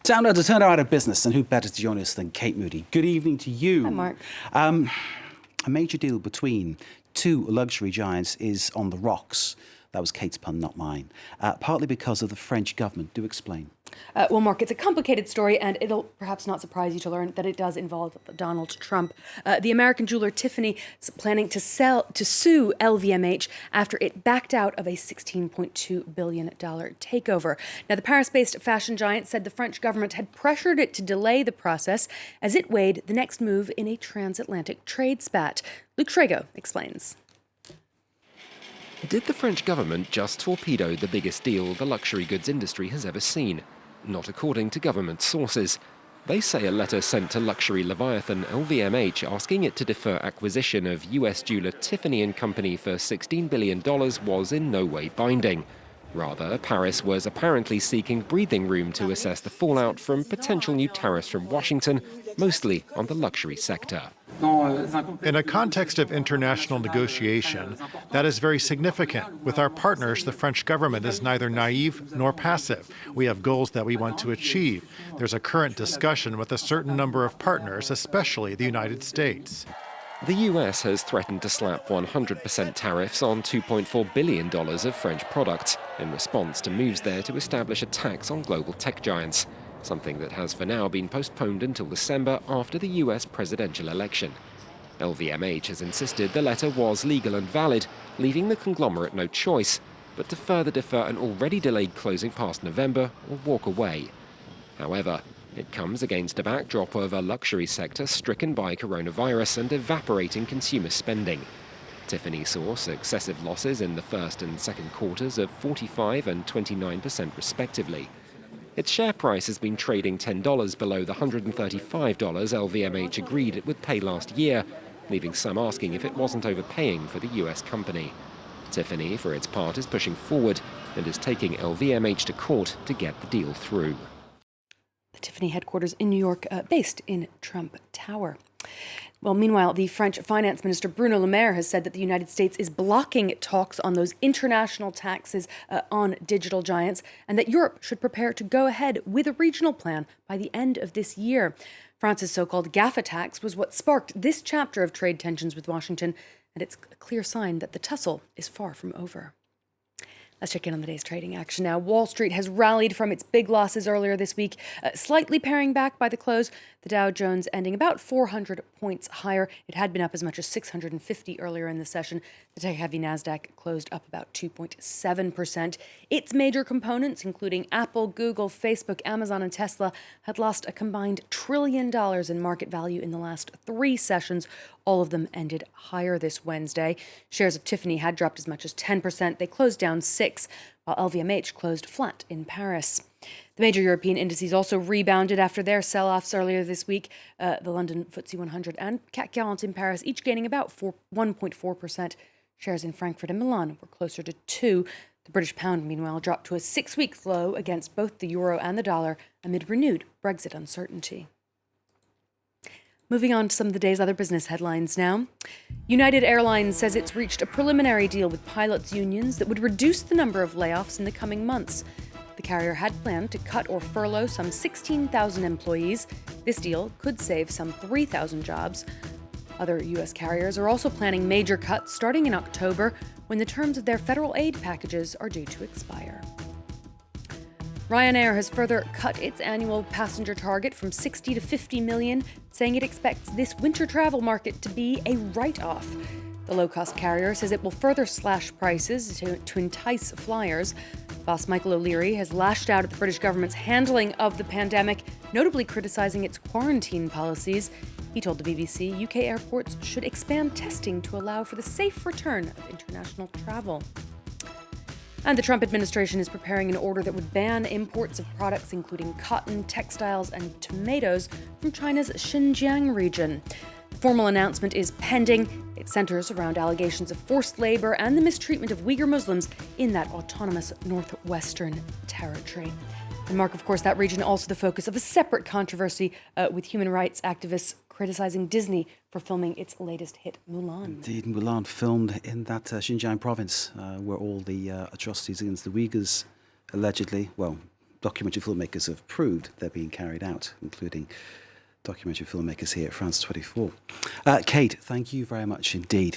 Down Under turned out of business, and who better to join us than Kate Moody? Good evening to you. Hi, Mark. A major deal between two luxury giants is on the rocks. That was Kate's pun, not mine. Partly because of the French government. Do explain. Well, Mark, it's a complicated story, and it'll perhaps not surprise you to learn that it does involve Donald Trump. The American jeweler Tiffany is planning to sue LVMH after it backed out of a $16.2 billion takeover. Now, the Paris-based fashion giant said the French government had pressured it to delay the process as it weighed the next move in a transatlantic trade spat. Luke Trego explains. Did the French government just torpedo the biggest deal the luxury goods industry has ever seen? Not according to government sources. They say a letter sent to luxury leviathan LVMH asking it to defer acquisition of US jeweler Tiffany Company for $16 billion was in no way binding. Rather, Paris was apparently seeking breathing room to assess the fallout from potential new tariffs from Washington, mostly on the luxury sector. In a context of international negotiation, that is very significant. With our partners, the French government is neither naive nor passive. We have goals that we want to achieve. There's a current discussion with a certain number of partners, especially the United States. The US has threatened to slap 100% tariffs on $2.4 billion of French products in response to moves there to establish a tax on global tech giants, something that has for now been postponed until December after the US presidential election. LVMH has insisted the letter was legal and valid, leaving the conglomerate no choice but to further defer an already delayed closing past November or walk away. However, it comes against a backdrop of a luxury sector stricken by coronavirus and evaporating consumer spending. Tiffany saw successive losses in the first and second quarters of 45% and 29% respectively. Its share price has been trading $10 below the $135 LVMH agreed it would pay last year, leaving some asking if it wasn't overpaying for the US company. Tiffany, for its part, is pushing forward and is taking LVMH to court to get the deal through. The Tiffany headquarters in New York, based in Trump Tower. Well, meanwhile, the French finance minister Bruno Le Maire has said that the United States is blocking talks on those international taxes on digital giants, and that Europe should prepare to go ahead with a regional plan by the end of this year. France's so-called GAFA tax was what sparked this chapter of trade tensions with Washington, and it's a clear sign that the tussle is far from over. Let's check in on the day's trading action now. Wall Street has rallied from its big losses earlier this week, slightly paring back by the close. The Dow Jones ending about 400 points higher. It had been up as much as 650 earlier in the session. The tech-heavy Nasdaq closed up about 2.7%. Its major components, including Apple, Google, Facebook, Amazon, and Tesla, had lost a combined $1 trillion in market value in the last 3 sessions. All of them ended higher this Wednesday. Shares of Tiffany had dropped as much as 10%. They closed down 6%, while LVMH closed flat in Paris. The major European indices also rebounded after their sell-offs earlier this week. The London FTSE 100 and CAC 40 in Paris each gaining about 1.4%. Shares in Frankfurt and Milan were closer to 2%. The British pound, meanwhile, dropped to a 6-week low against both the euro and the dollar amid renewed Brexit uncertainty. Moving on to some of the day's other business headlines now. United Airlines says it's reached a preliminary deal with pilots' unions that would reduce the number of layoffs in the coming months. The carrier had planned to cut or furlough some 16,000 employees. This deal could save some 3,000 jobs. Other U.S. carriers are also planning major cuts starting in October, when the terms of their federal aid packages are due to expire. Ryanair has further cut its annual passenger target from 60 to 50 million, saying it expects this winter travel market to be a write-off. The low-cost carrier says it will further slash prices to entice flyers. Boss Michael O'Leary has lashed out at the British government's handling of the pandemic, notably criticizing its quarantine policies. He told the BBC UK airports should expand testing to allow for the safe return of international travel. And the Trump administration is preparing an order that would ban imports of products including cotton, textiles, and tomatoes from China's Xinjiang region. The formal announcement is pending. It centers around allegations of forced labor and the mistreatment of Uyghur Muslims in that autonomous northwestern territory. And Mark, of course, that region also the focus of a separate controversy with human rights activists criticizing Disney for filming its latest hit, Mulan. Indeed, Mulan filmed in that Xinjiang province where all the atrocities against the Uyghurs allegedly, well, documentary filmmakers have proved they're being carried out, including documentary filmmakers here at France 24. Kate, thank you very much indeed.